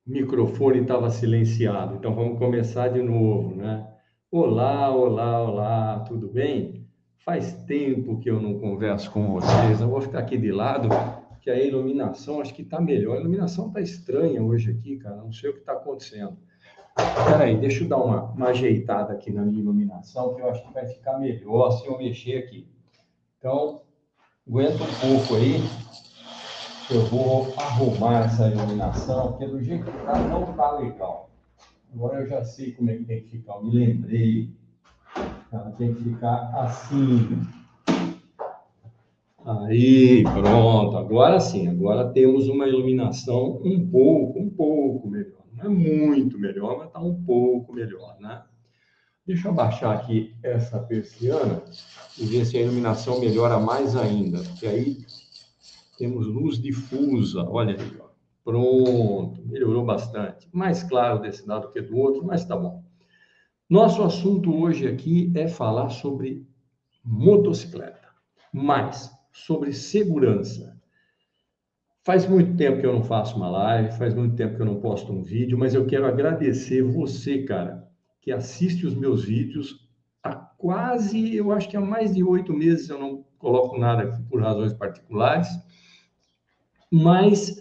O microfone estava silenciado, então vamos começar de novo, né? Olá, olá, olá, tudo bem? Faz tempo que eu não converso com vocês, eu vou ficar aqui de lado, que a iluminação acho que está melhor. A iluminação está estranha hoje aqui, cara, não sei o que está acontecendo. Espera aí, deixa eu dar uma ajeitada aqui na minha iluminação, que eu acho que vai ficar melhor se eu mexer aqui. Então, aguenta um pouco aí. Eu vou arrumar essa iluminação, porque do jeito que está, não está legal. Agora eu já sei como é que tem que ficar, eu me lembrei. Ela tem que ficar assim. Aí, pronto. Agora sim, agora temos uma iluminação um pouco melhor. Não é muito melhor, mas está um pouco melhor, né? Deixa eu abaixar aqui essa persiana e ver se a iluminação melhora mais ainda, porque aí temos luz difusa, olha aí, ó. Pronto, melhorou bastante. Mais claro desse lado que do outro, mas tá bom. Nosso assunto hoje aqui é falar sobre motocicleta, mais sobre segurança. Faz muito tempo que eu não faço uma live, faz muito tempo que eu não posto um vídeo, mas eu quero agradecer você, cara, que assiste os meus vídeos há quase, eu acho que há mais de 8 meses eu não coloco nada aqui por razões particulares. Mas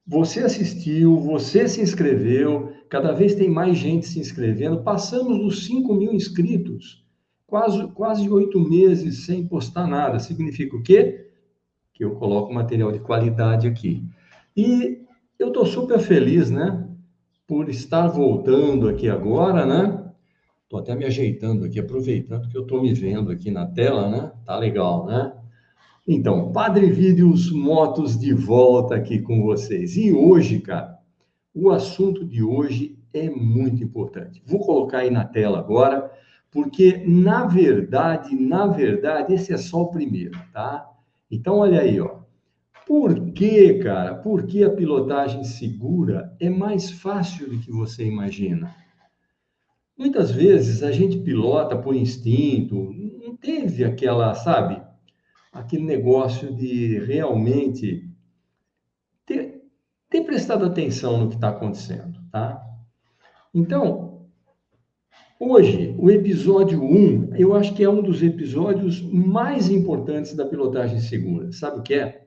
você assistiu, você se inscreveu, cada vez tem mais gente se inscrevendo, passamos dos 5.000 inscritos, quase 8 meses sem postar nada. Significa o quê? Que eu coloco material de qualidade aqui. E eu estou super feliz, né, por estar voltando aqui agora, né? Estou até me ajeitando aqui, aproveitando que eu estou me vendo aqui na tela, né? Tá legal, né? Então, Padre Vídeos Motos de volta aqui com vocês. E hoje, cara, o assunto de hoje é muito importante. Vou colocar aí na tela agora, porque na verdade, esse é só o primeiro, tá? Então, olha aí, ó. Por quê, cara? Porque a pilotagem segura é mais fácil do que você imagina. Muitas vezes a gente pilota por instinto, não teve aquela, sabe, aquele negócio de realmente ter, ter prestado atenção no que está acontecendo, tá? Então, hoje, o episódio 1, eu acho que é um dos episódios mais importantes da pilotagem segura. Sabe o que é?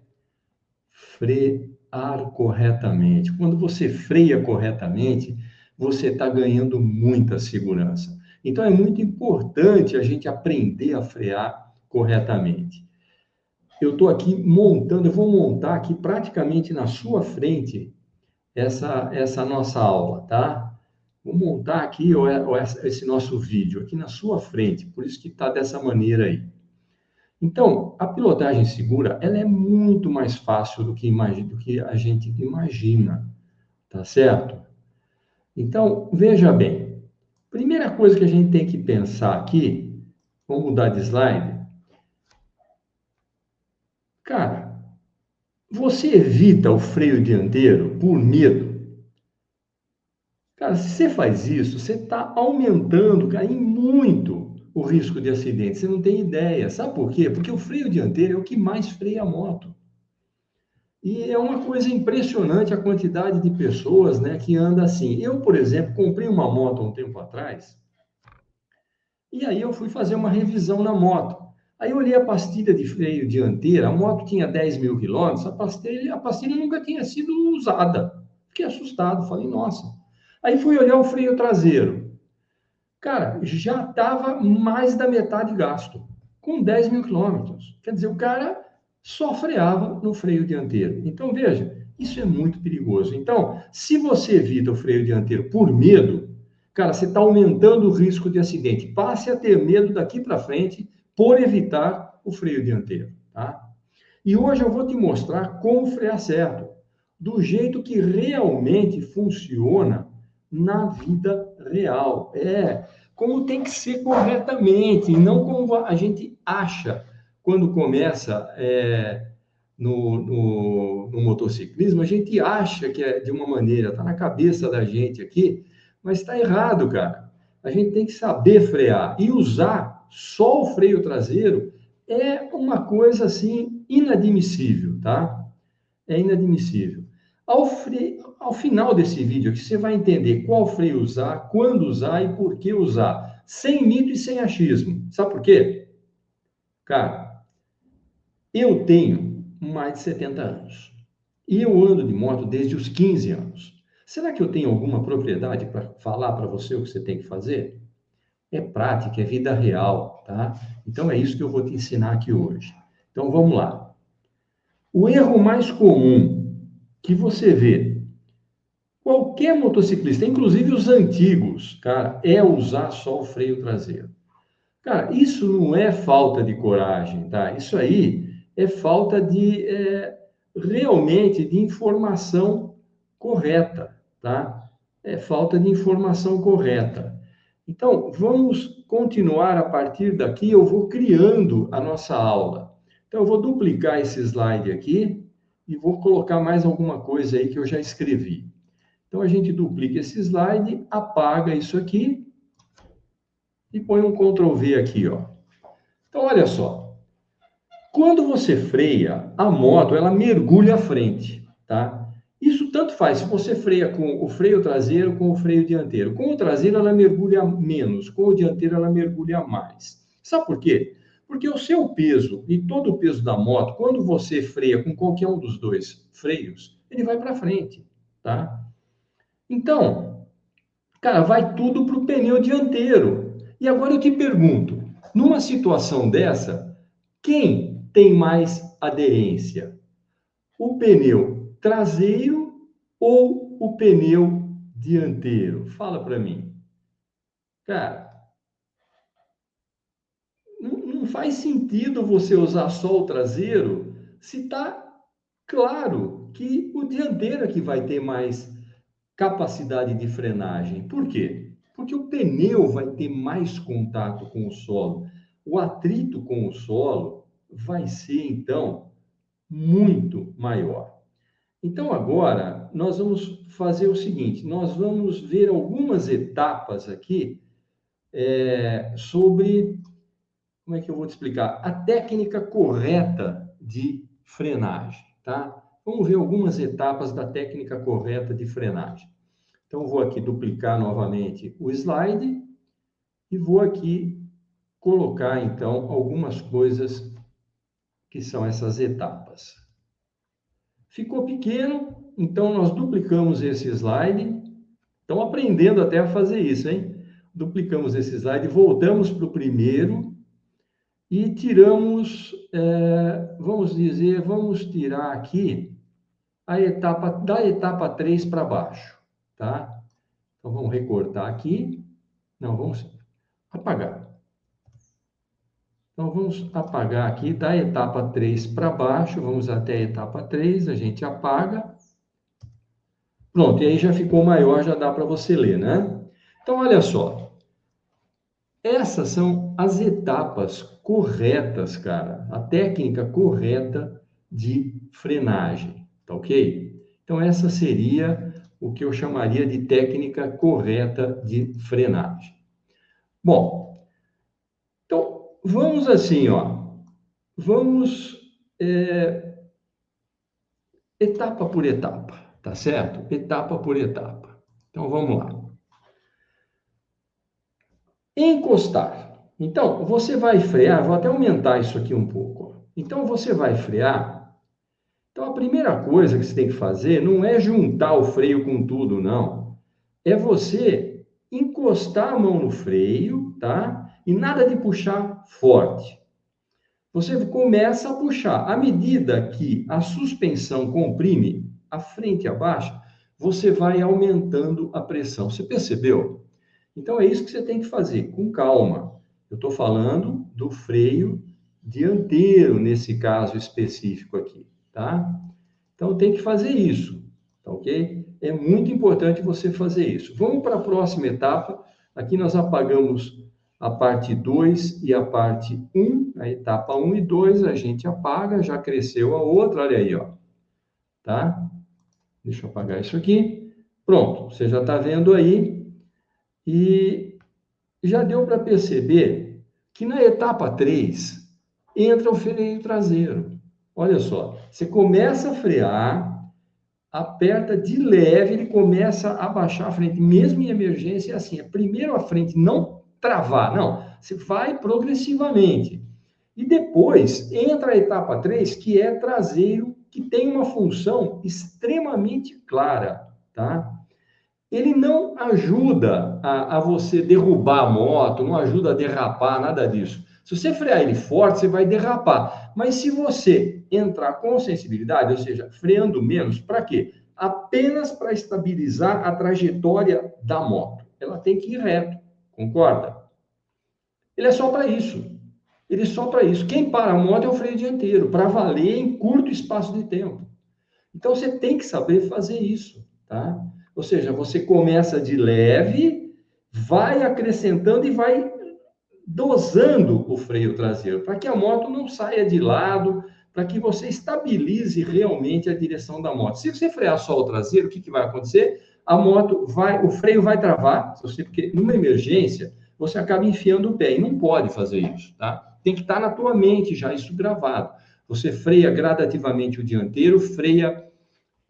Frear corretamente. Quando você freia corretamente, você está ganhando muita segurança. Então, é muito importante a gente aprender a frear corretamente. Eu estou aqui montando, eu vou montar aqui praticamente na sua frente essa nossa aula, tá? Vou montar aqui esse nosso vídeo aqui na sua frente, por isso que está dessa maneira aí. Então, a pilotagem segura, ela é muito mais fácil do que a gente imagina, tá certo? Então, veja bem, primeira coisa que a gente tem que pensar aqui, vamos mudar de slide. Cara, você evita o freio dianteiro por medo? Cara, se você faz isso, você está aumentando, cara, em muito o risco de acidente. Você não tem ideia. Sabe por quê? Porque o freio dianteiro é o que mais freia a moto. E é uma coisa impressionante a quantidade de pessoas, né, que anda assim. Eu, por exemplo, comprei uma moto há um tempo atrás, e aí eu fui fazer uma revisão na moto. Aí eu olhei a pastilha de freio dianteira, a moto tinha 10 mil quilômetros, a pastilha nunca tinha sido usada. Fiquei assustado, falei, nossa. Aí fui olhar o freio traseiro. Cara, já estava mais da metade gasto, com 10 mil quilômetros. Quer dizer, o cara só freava no freio dianteiro. Então, veja, isso é muito perigoso. Então, se você evita o freio dianteiro por medo, cara, você está aumentando o risco de acidente. Passe a ter medo daqui para frente por evitar o freio dianteiro, tá? E hoje eu vou te mostrar como frear certo, do jeito que realmente funciona na vida real. Como tem que ser corretamente, e não como a gente acha quando começa no motociclismo, a gente acha que é de uma maneira, está na cabeça da gente aqui, mas está errado, cara. A gente tem que saber frear e usar só o freio traseiro é uma coisa assim inadmissível, tá? É inadmissível. Ao final desse vídeo aqui, você vai entender qual freio usar, quando usar e por que usar, sem mito e sem achismo. Sabe por quê? Cara, eu tenho mais de 70 anos e eu ando de moto desde os 15 anos. Será que eu tenho alguma propriedade para falar para você o que você tem que fazer? É prática, é vida real, tá? Então é isso que eu vou te ensinar aqui hoje. Então vamos lá. O erro mais comum que você vê, qualquer motociclista, inclusive os antigos, cara, é usar só o freio traseiro. Cara, isso não é falta de coragem, tá? Isso aí é falta de realmente de informação correta, tá? É falta de informação correta. Então, vamos continuar a partir daqui. Eu vou criando a nossa aula. Então, eu vou duplicar esse slide aqui e vou colocar mais alguma coisa aí que eu já escrevi. Então, a gente duplica esse slide, apaga isso aqui e põe um Ctrl V aqui, ó. Então, olha só. Quando você freia, a moto, ela mergulha à frente, tá? Isso tanto faz se você freia com o freio traseiro ou com o freio dianteiro. Com o traseiro, ela mergulha menos, com o dianteiro, ela mergulha mais. Sabe por quê? Porque o seu peso e todo o peso da moto, quando você freia com qualquer um dos dois freios, ele vai para frente, tá? Então, cara, vai tudo para o pneu dianteiro. E agora eu te pergunto, numa situação dessa, quem tem mais aderência? O pneu traseiro ou o pneu dianteiro? Fala para mim. Cara, não faz sentido você usar só o traseiro se está claro que o dianteiro é que vai ter mais capacidade de frenagem. Por quê? Porque o pneu vai ter mais contato com o solo. O atrito com o solo vai ser, então, muito maior. Então, agora, nós vamos fazer o seguinte, nós vamos ver algumas etapas aqui sobre, como é que eu vou te explicar? A técnica correta de frenagem, tá? Vamos ver algumas etapas da técnica correta de frenagem. Então, vou aqui duplicar novamente o slide e vou aqui colocar, então, algumas coisas que são essas etapas. Ficou pequeno, então nós duplicamos esse slide. Estão aprendendo até a fazer isso, hein? Duplicamos esse slide, voltamos para o primeiro e tiramos, vamos tirar aqui da etapa 3 para baixo, tá? Então, vamos recortar aqui. Não, vamos apagar. Então, vamos apagar aqui da etapa 3 para baixo, vamos até a etapa 3, a gente apaga. Pronto, e aí já ficou maior, já dá para você ler, né? Então, olha só. Essas são as etapas corretas, cara. A técnica correta de frenagem, tá ok? Então, essa seria o que eu chamaria de técnica correta de frenagem. Bom, então, vamos assim, ó. Vamos etapa por etapa, tá certo? Etapa por etapa. Então, vamos lá. Encostar. Então, você vai frear, vou até aumentar isso aqui um pouco. Então, você vai frear. Então, a primeira coisa que você tem que fazer não é juntar o freio com tudo, não. É você encostar a mão no freio, tá? E nada de puxar forte. Você começa a puxar. À medida que a suspensão comprime a frente e a baixo, você vai aumentando a pressão. Você percebeu? Então, é isso que você tem que fazer, com calma. Eu estou falando do freio dianteiro, nesse caso específico aqui, tá? Então, tem que fazer isso, tá ok? É muito importante você fazer isso. Vamos para a próxima etapa. Aqui nós apagamos a parte 2 e a parte 1. A etapa 1 e 2 a gente apaga, já cresceu a outra, olha aí, ó. Tá? Deixa eu apagar isso aqui. Pronto, você já está vendo aí. E já deu para perceber que na etapa 3 entra o freio traseiro. Olha só, você começa a frear, aperta de leve, ele começa a baixar a frente, mesmo em emergência, é assim, é primeiro a frente não travar, não, você vai progressivamente. E depois entra a etapa 3, que é traseiro, que tem uma função extremamente clara, tá? Ele não ajuda a você derrubar a moto, não ajuda a derrapar, nada disso. Se você frear ele forte, você vai derrapar. Mas se você entrar com sensibilidade, ou seja, freando menos, para quê? Apenas para estabilizar a trajetória da moto. Ela tem que ir reto, concorda? Ele é só para isso. Ele é só para isso. Quem para a moto é o freio dianteiro, para valer em curto espaço de tempo. Então, você tem que saber fazer isso, tá? Ou seja, você começa de leve, vai acrescentando e vai dosando o freio traseiro, para que a moto não saia de lado, para que você estabilize realmente a direção da moto. Se você frear só o traseiro, o que vai acontecer? A moto vai, o freio vai travar, porque numa emergência, você acaba enfiando o pé, e não pode fazer isso, tá? Tem que estar na tua mente já isso gravado. Você freia gradativamente o dianteiro, freia.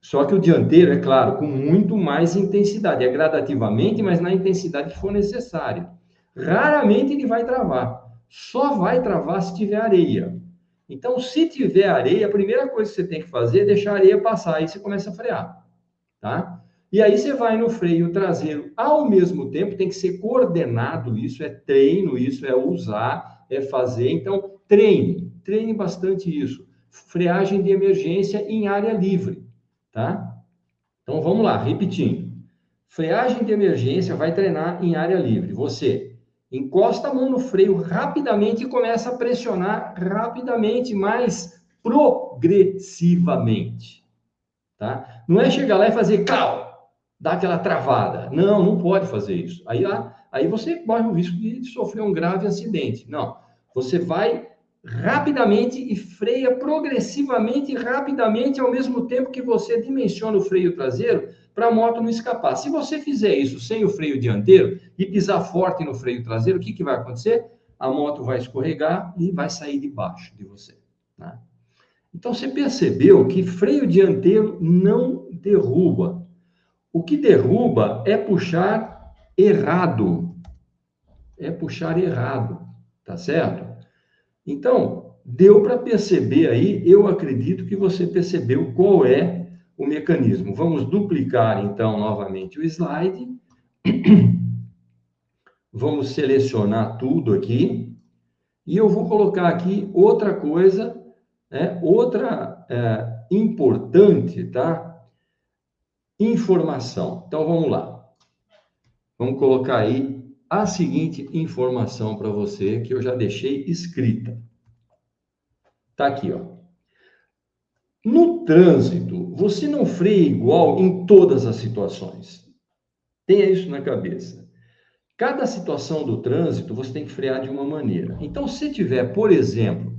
Só que o dianteiro, é claro, com muito mais intensidade, é gradativamente, mas na intensidade que for necessária. Raramente ele vai travar. Só vai travar se tiver areia. Então, se tiver areia, a primeira coisa que você tem que fazer é deixar a areia passar, aí você começa a frear, tá? E aí você vai no freio traseiro ao mesmo tempo, tem que ser coordenado isso, é treino, isso é usar, é fazer. Então, treine bastante isso. Freagem de emergência em área livre. Tá? Então vamos lá, repetindo. Freagem de emergência vai treinar em área livre. Você encosta a mão no freio rapidamente e começa a pressionar rapidamente, mas progressivamente. Tá? Não é chegar lá e fazer cal, dar aquela travada. Não, não pode fazer isso. Aí você corre o risco de sofrer um grave acidente. Não, você vai rapidamente e freia progressivamente e rapidamente ao mesmo tempo que você dimensiona o freio traseiro para a moto não escapar. Se você fizer isso sem o freio dianteiro e pisar forte no freio traseiro, o que, que vai acontecer? A moto vai escorregar e vai sair debaixo de você, né? Então, você percebeu que freio dianteiro não derruba. O que derruba é puxar errado. É puxar errado, tá certo? Então, deu para perceber aí, eu acredito que você percebeu qual é o mecanismo. Vamos duplicar, então, novamente o slide. Vamos selecionar tudo aqui. E eu vou colocar aqui outra coisa, outra importante, tá? Informação. Então, vamos lá. Vamos colocar aí a seguinte informação para você, que eu já deixei escrita. Tá aqui, ó. No trânsito, você não freia igual em todas as situações. Tenha isso na cabeça. Cada situação do trânsito, você tem que frear de uma maneira. Então, se tiver, por exemplo,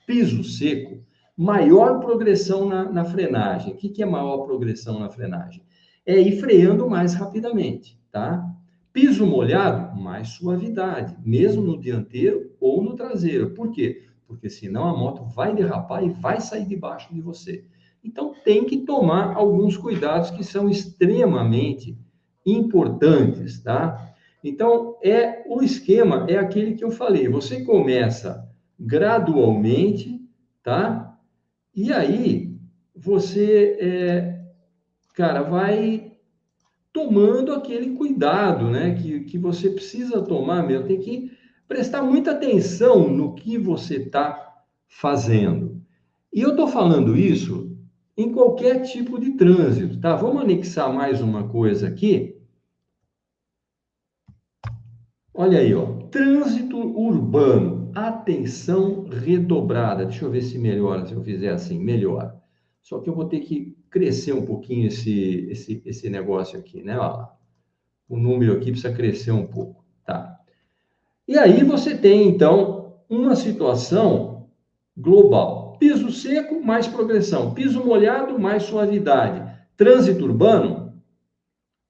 piso seco, maior progressão na frenagem. O que é maior progressão na frenagem? É ir freando mais rapidamente, tá? Piso molhado, mais suavidade, mesmo no dianteiro ou no traseiro. Por quê? Porque senão a moto vai derrapar e vai sair debaixo de você. Então, tem que tomar alguns cuidados que são extremamente importantes, tá? Então, o esquema é aquele que eu falei. Você começa gradualmente, tá? E aí, você, cara, vai tomando aquele cuidado, né? Que você precisa tomar mesmo. Tem que prestar muita atenção no que você está fazendo. E eu estou falando isso em qualquer tipo de trânsito, tá? Vamos anexar mais uma coisa aqui. Olha aí, ó. Trânsito urbano. Atenção redobrada. Deixa eu ver se melhora, se eu fizer assim, melhora. Só que eu vou ter que crescer um pouquinho esse negócio aqui, né? Ó, o número aqui precisa crescer um pouco, tá? E aí você tem, então, uma situação global. Piso seco, mais progressão. Piso molhado, mais suavidade. Trânsito urbano,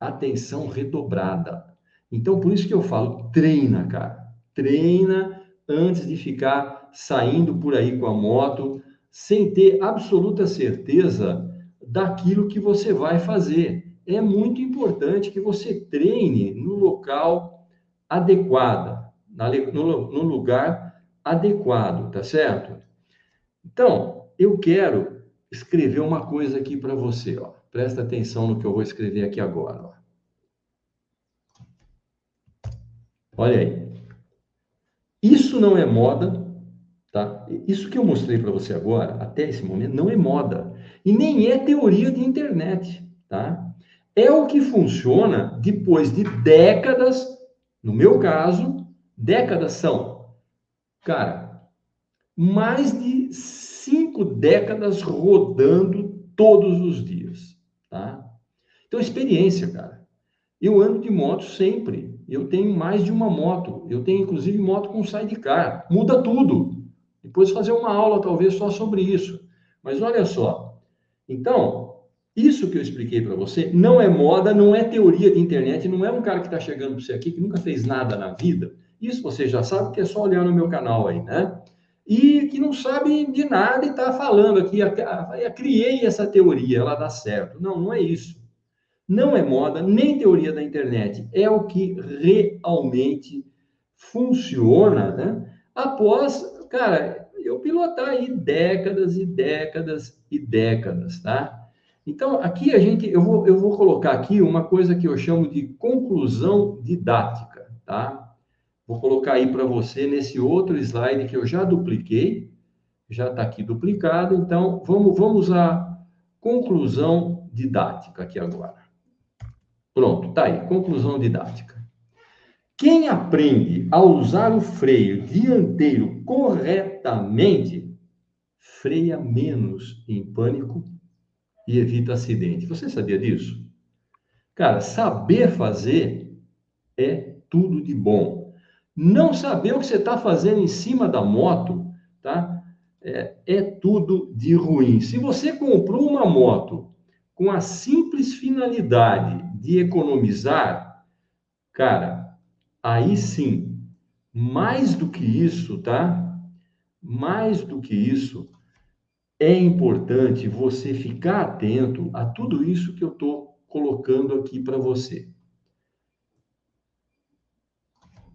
atenção redobrada. Então, por isso que eu falo, treina, cara. Treina antes de ficar saindo por aí com a moto, sem ter absoluta certeza daquilo que você vai fazer. É muito importante que você treine no local adequado, no lugar adequado, tá certo? Então, eu quero escrever uma coisa aqui para você, ó. Presta atenção no que eu vou escrever aqui agora, ó. Olha aí. Isso não é moda, tá? Isso que eu mostrei para você agora, até esse momento, não é moda. E nem é teoria de internet, tá? É o que funciona depois de décadas, no meu caso, décadas são, cara, mais de 5 décadas rodando todos os dias, tá? Então, experiência, cara. Eu ando de moto sempre. Eu tenho mais de uma moto. Eu tenho, inclusive, moto com sidecar. Muda tudo. Depois fazer uma aula, talvez, só sobre isso. Mas olha só. Então, isso que eu expliquei para você não é moda, não é teoria de internet, não é um cara que está chegando para você aqui que nunca fez nada na vida. Isso você já sabe, que é só olhar no meu canal aí, né? E que não sabe de nada e está falando aqui, criei essa teoria, ela dá certo. Não, não é isso. Não é moda, nem teoria da internet. É o que realmente funciona, né? Após, cara, eu pilotar aí décadas e décadas e décadas, tá? Então, aqui eu vou colocar aqui uma coisa que eu chamo de conclusão didática, tá? Vou colocar aí para você nesse outro slide que eu já dupliquei, já está aqui duplicado. Então, vamos à conclusão didática aqui agora. Pronto, tá aí, conclusão didática. Quem aprende a usar o freio dianteiro corretamente, freia menos em pânico e evita acidente. Você sabia disso? Cara, saber fazer é tudo de bom. Não saber o que você está fazendo em cima da moto tá? É tudo de ruim. Se você comprou uma moto com a simples finalidade de economizar, cara, aí sim, mais do que isso, tá? Mais do que isso, é importante você ficar atento a tudo isso que eu estou colocando aqui para você.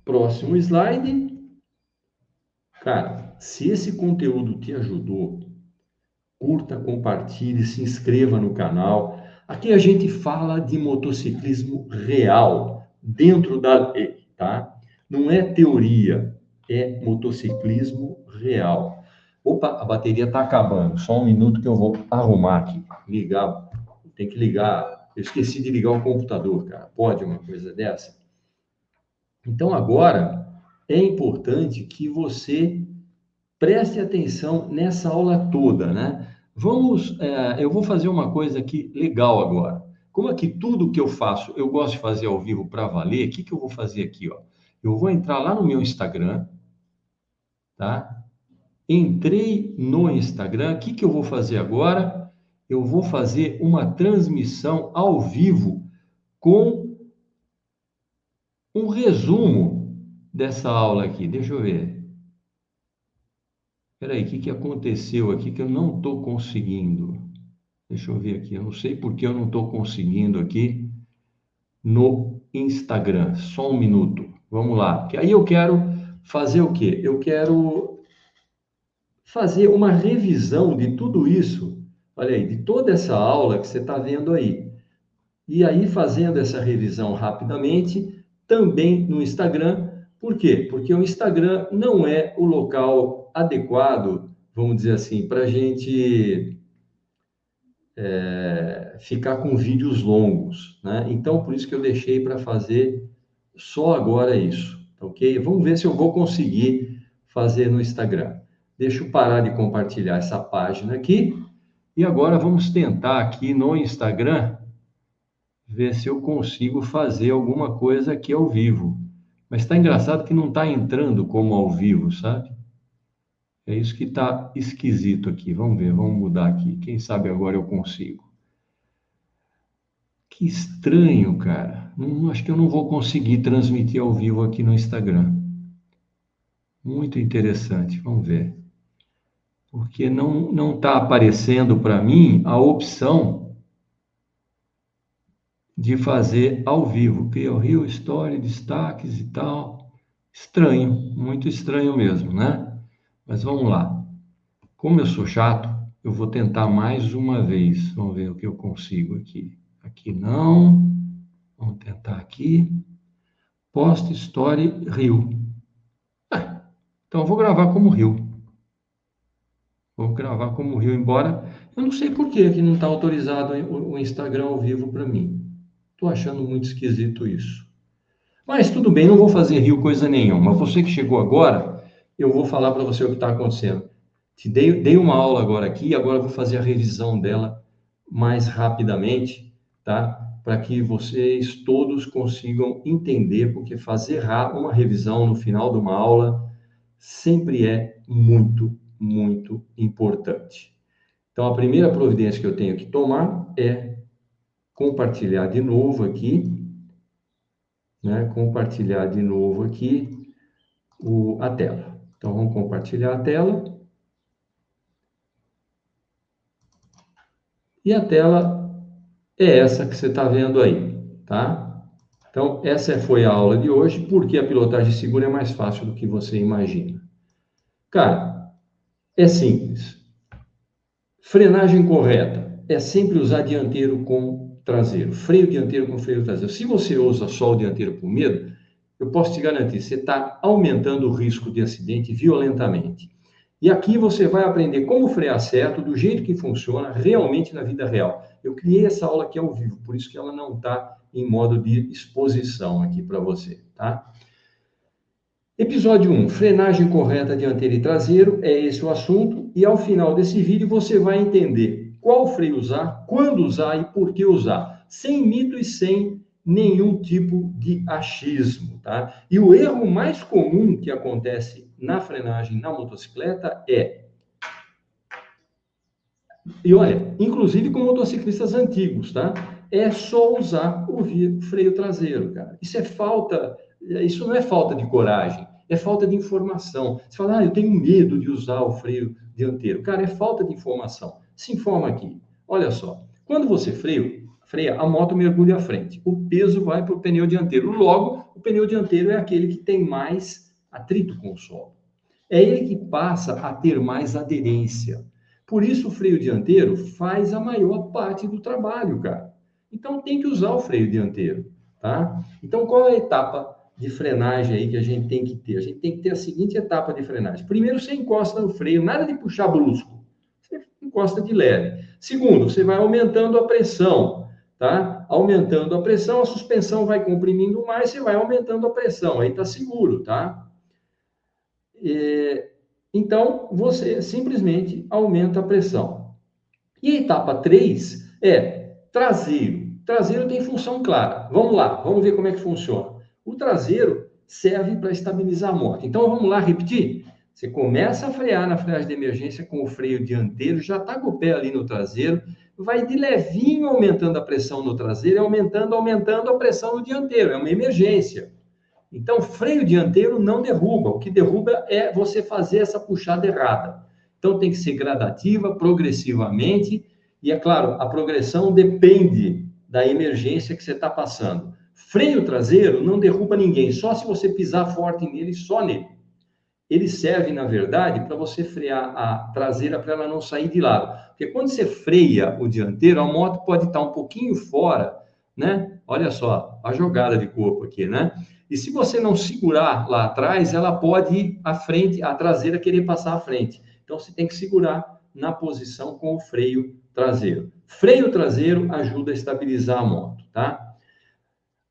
Próximo slide. Cara, se esse conteúdo te ajudou, curta, compartilhe, se inscreva no canal. Aqui a gente fala de motociclismo real, dentro da lei, tá? Não é teoria, é motociclismo real. Opa, a bateria está acabando. Só um minuto que eu vou arrumar aqui. Ligar. Tem que ligar. Eu esqueci de ligar o computador, cara. Pode uma coisa dessa? Então, agora, é importante que você preste atenção nessa aula toda, né? Eu vou fazer uma coisa aqui legal agora. Como aqui tudo que eu faço, eu gosto de fazer ao vivo para valer, o que que eu vou fazer aqui, ó? Eu vou entrar lá no meu Instagram, tá? Entrei no Instagram, o que que eu vou fazer agora? Eu vou fazer uma transmissão ao vivo com um resumo dessa aula aqui. Deixa eu ver. Espera aí, o que que aconteceu aqui que eu não estou conseguindo? Deixa eu ver aqui. Eu não sei por que eu não estou conseguindo aqui no Instagram. Só um minuto. Vamos lá. Porque aí eu quero fazer o quê? Eu quero fazer uma revisão de tudo isso. Olha aí, de toda essa aula que você está vendo aí. E aí, fazendo essa revisão rapidamente, também no Instagram. Por quê? Porque o Instagram não é o local adequado, vamos dizer assim, para a gente ficar com vídeos longos, né? Então, por isso que eu deixei para fazer só agora isso, ok? Vamos ver se eu vou conseguir fazer no Instagram. Deixa eu parar de compartilhar essa página aqui. E agora vamos tentar aqui no Instagram ver se eu consigo fazer alguma coisa aqui ao vivo. Mas está engraçado que não está entrando como ao vivo, sabe? É isso que está esquisito aqui. Vamos ver, vamos mudar aqui. Quem sabe agora eu consigo. Que estranho, cara. Acho que eu não vou conseguir transmitir ao vivo aqui no Instagram. Muito interessante. Vamos ver. Porque não está aparecendo para mim a opção de fazer ao vivo. Cria o Rio, Story, destaques e tal. Estranho, muito estranho mesmo, né? Mas vamos lá. Como eu sou chato, eu vou tentar mais uma vez. Vamos ver o que eu consigo aqui. Aqui não. Vamos tentar aqui. Post Story Rio. Então eu vou gravar como Rio. Vou gravar como Rio, embora eu não sei por que não está autorizado o Instagram ao vivo para mim. Estou achando muito esquisito isso. Mas tudo bem, não vou fazer Rio coisa nenhuma. Você que chegou agora, eu vou falar para você o que está acontecendo. Dei uma aula agora aqui, e agora eu vou fazer a revisão dela mais rapidamente, tá? Para que vocês todos consigam entender, porque fazer uma revisão no final de uma aula sempre é muito, muito importante. Então, a primeira providência que eu tenho que tomar é compartilhar de novo aqui, né? Compartilhar de novo aqui a tela. Então, vamos compartilhar a tela. E a tela é essa que você está vendo aí, tá? Então, essa foi a aula de hoje, porque a pilotagem segura é mais fácil do que você imagina. Cara, é simples. Frenagem correta é sempre usar dianteiro com traseiro, freio dianteiro com freio traseiro. Se você usa só o dianteiro por medo, eu posso te garantir, você está aumentando o risco de acidente violentamente. E aqui você vai aprender como frear certo, do jeito que funciona realmente na vida real. Eu criei essa aula aqui ao vivo, por isso que ela não está em modo de exposição aqui para você, tá? Episódio 1, frenagem correta dianteiro e traseiro, é esse o assunto, e ao final desse vídeo você vai entender qual freio usar, quando usar e por que usar, sem mito e sem nenhum tipo de achismo, tá? E o erro mais comum que acontece na frenagem na motocicleta e olha, inclusive com motociclistas antigos, tá? É só usar o freio traseiro, cara. Isso não é falta de coragem, é falta de informação. Você fala, eu tenho medo de usar o freio dianteiro. Cara, é falta de informação. Se informa aqui. Olha só, quando você freia, a moto mergulha à frente. O peso vai para o pneu dianteiro. Logo, o pneu dianteiro é aquele que tem mais atrito com o solo. É ele que passa a ter mais aderência. Por isso, o freio dianteiro faz a maior parte do trabalho, cara. Então, tem que usar o freio dianteiro, tá? Então, qual é a etapa de frenagem aí que a gente tem que ter? A gente tem que ter a seguinte etapa de frenagem. Primeiro, você encosta no freio, nada de puxar brusco. Você encosta de leve. Segundo, você vai aumentando a pressão, tá? Aumentando a pressão, a suspensão vai comprimindo mais, você vai aumentando a pressão, aí tá seguro, tá? Então, você simplesmente aumenta a pressão. E a etapa 3 é traseiro. Traseiro tem função clara. Vamos lá, vamos ver como é que funciona. O traseiro serve para estabilizar a moto. Então, vamos lá repetir? Você começa a frear na freagem de emergência com o freio dianteiro, já está com o pé ali no traseiro, vai de levinho aumentando a pressão no traseiro, aumentando a pressão no dianteiro. É uma emergência. Então, freio dianteiro não derruba. O que derruba é você fazer essa puxada errada. Então, tem que ser gradativa, progressivamente. E, é claro, a progressão depende da emergência que você está passando. Freio traseiro não derruba ninguém, só se você pisar forte nele, só nele. Ele serve, na verdade, para você frear a traseira para ela não sair de lado. Porque quando você freia o dianteiro, a moto pode estar um pouquinho fora, né? Olha só, a jogada de corpo aqui, né? E se você não segurar lá atrás, ela pode ir à frente, a traseira querer passar à frente. Então, você tem que segurar na posição com o freio traseiro. Freio traseiro ajuda a estabilizar a moto, tá?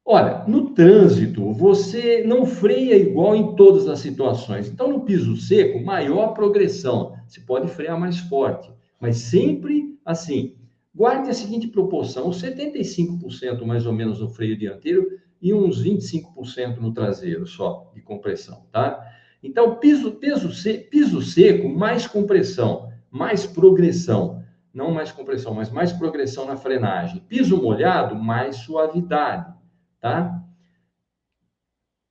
Olha, no trânsito, você não freia igual em todas as situações. Então, no piso seco, maior progressão. Você pode frear mais forte, mas sempre assim. Guarde a seguinte proporção: 75% mais ou menos no freio dianteiro e uns 25% no traseiro só de compressão, tá? Então, piso seco, mais compressão, mais progressão. Não mais compressão, mas mais progressão na frenagem. Piso molhado, mais suavidade, tá?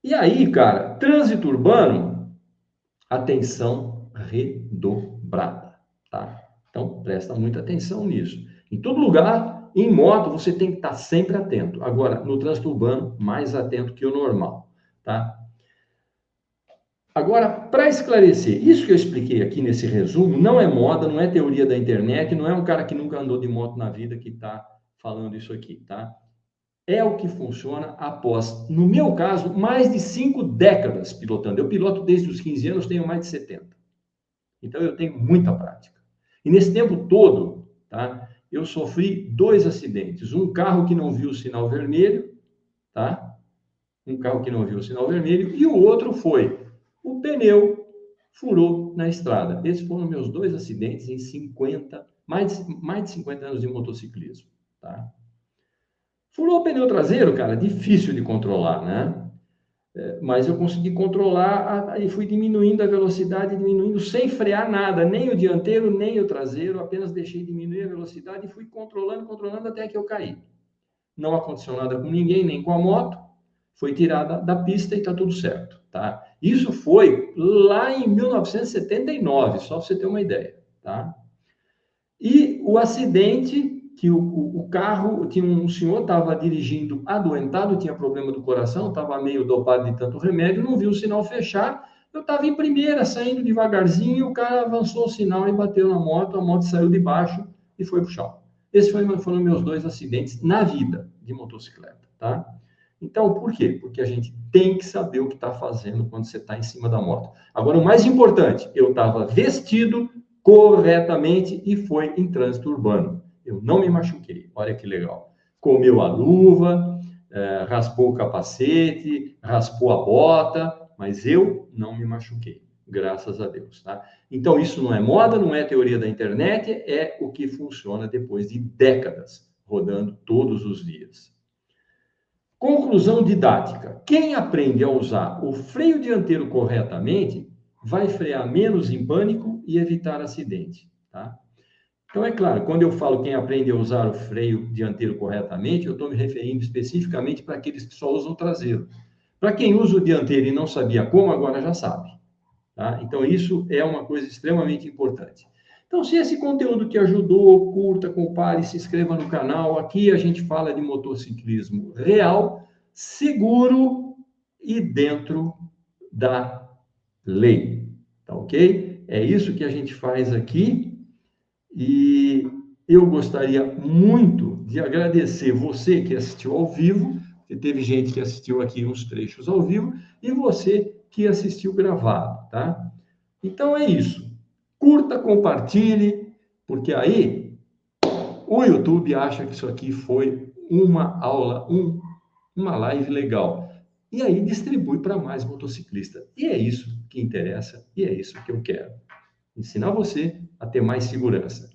E aí, cara, trânsito urbano, atenção redobrada, tá? Então, presta muita atenção nisso. Em todo lugar, em moto, você tem que estar sempre atento. Agora, no trânsito urbano, mais atento que o normal, tá? Agora, para esclarecer, isso que eu expliquei aqui nesse resumo não é moda, não é teoria da internet, não é um cara que nunca andou de moto na vida que está falando isso aqui, tá? É o que funciona após, no meu caso, mais de 5 décadas pilotando. Eu piloto desde os 15 anos, tenho mais de 70. Então, eu tenho muita prática. E nesse tempo todo, tá, eu sofri 2 acidentes. Um carro que não viu o sinal vermelho, tá? Um carro que não viu o sinal vermelho. E o outro foi o pneu furou na estrada. Esses foram meus 2 acidentes em 50, mais de 50 anos de motociclismo, tá? Furou o pneu traseiro, cara, difícil de controlar, né? Mas eu consegui controlar e fui diminuindo a velocidade, diminuindo sem frear nada, nem o dianteiro, nem o traseiro, apenas deixei diminuir a velocidade e fui controlando até que eu caí. Não aconteceu nada com ninguém, nem com a moto, foi tirada da pista e está tudo certo, tá? Isso foi lá em 1979, só para você ter uma ideia, tá? E o acidente que o carro, tinha um senhor estava dirigindo adoentado, tinha problema do coração, estava meio dopado de tanto remédio, não viu o sinal fechar. Eu estava em primeira, saindo devagarzinho, o cara avançou o sinal e bateu na moto, a moto saiu de baixo e foi para o chão. Esses foram meus 2 acidentes na vida de motocicleta, tá? Então, por quê? Porque a gente tem que saber o que está fazendo quando você está em cima da moto. Agora, o mais importante, eu estava vestido corretamente e foi em trânsito urbano. Eu não me machuquei. Olha que legal. Comeu a luva, raspou o capacete, raspou a bota, mas eu não me machuquei. Graças a Deus, tá? Então, isso não é moda, não é teoria da internet, é o que funciona depois de décadas rodando todos os dias. Conclusão didática. Quem aprende a usar o freio dianteiro corretamente vai frear menos em pânico e evitar acidente, tá? Então, é claro, quando eu falo quem aprende a usar o freio dianteiro corretamente, eu estou me referindo especificamente para aqueles que só usam o traseiro. Para quem usa o dianteiro e não sabia como, agora já sabe, tá? Então, isso é uma coisa extremamente importante. Então, se esse conteúdo te ajudou, curta, compare, se inscreva no canal. Aqui a gente fala de motociclismo real, seguro e dentro da lei, tá ok? É isso que a gente faz aqui e eu gostaria muito de agradecer você que assistiu ao vivo, que teve gente que assistiu aqui uns trechos ao vivo, e você que assistiu gravado, tá? Então é isso. Curta, compartilhe, porque aí o YouTube acha que isso aqui foi uma aula, uma live legal. E aí distribui para mais motociclistas. E é isso que interessa e é isso que eu quero. Ensinar você a ter mais segurança.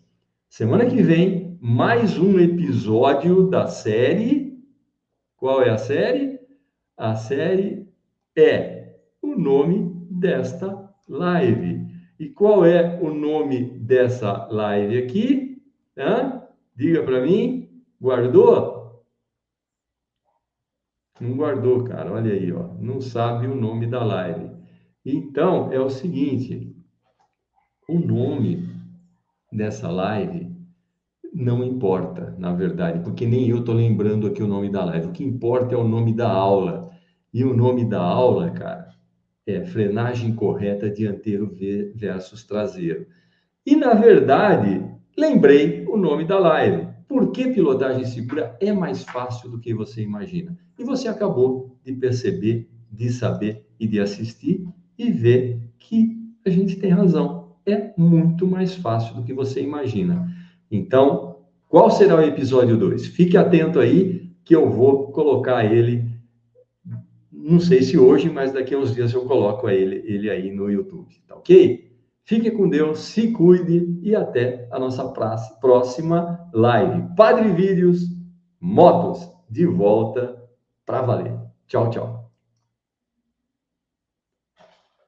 Semana que vem, mais um episódio da série. Qual é a série? A série é o nome desta live. E qual é o nome dessa live aqui? Hã? Diga para mim. Guardou? Não guardou, cara. Olha aí, ó. Não sabe o nome da live. Então, é o seguinte. O nome dessa live não importa, na verdade, porque nem eu estou lembrando aqui o nome da live. O que importa é o nome da aula. E o nome da aula, cara, é frenagem correta dianteiro versus traseiro. E, na verdade, lembrei o nome da live. Por que pilotagem segura é mais fácil do que você imagina? E você acabou de perceber, de saber e de assistir e ver que a gente tem razão. É muito mais fácil do que você imagina. Então, qual será o episódio 2? Fique atento aí que eu vou colocar ele, não sei se hoje, mas daqui a uns dias eu coloco ele aí no YouTube, tá ok? Fique com Deus, se cuide e até a nossa próxima live. Padre Vídeos, motos de volta para valer. Tchau, tchau.